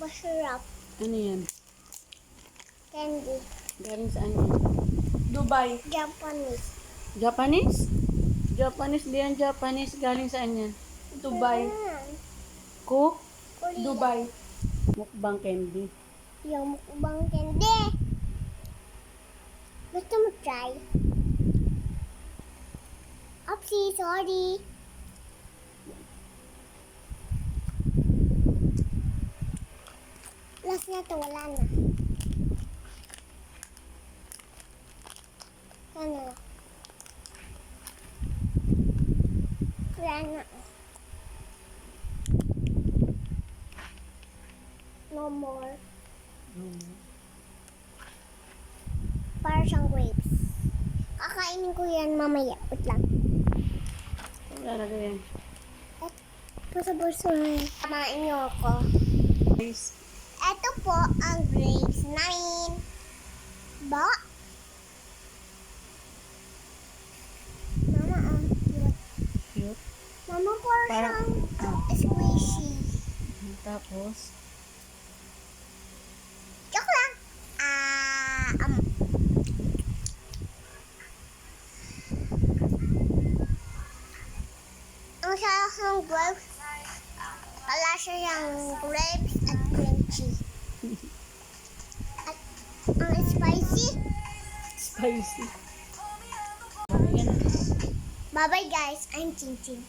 Masarap. Ano yan? Candy. Galing saan yan? Dubai. Japanese. Japanese? Japanese diyan, Japanese. Galing saan yan? Dubai. Cook? Korea. Dubai. Mukbang candy. Yung mukbang candy. Gusto mo try? Oopsie, sorry. Last na to, wala na. Ano? Wala na. No more. Para siyang grapes. Kakainin ko yan mamaya. Wait lang. Wala na yan. Ito sa bulso na yan. Tamain niyo ako. Guys, Ito po ang grapes namin. Ba? Mama, cute. cute. Mama, para Parang- siyang squishy. Tapos, Joke lang. Ang sarap ng grapes. Wala siyang grapes at crunchy. At ang spicy. spicy. Ano yan? Bye-bye guys. I'm Chin Chin.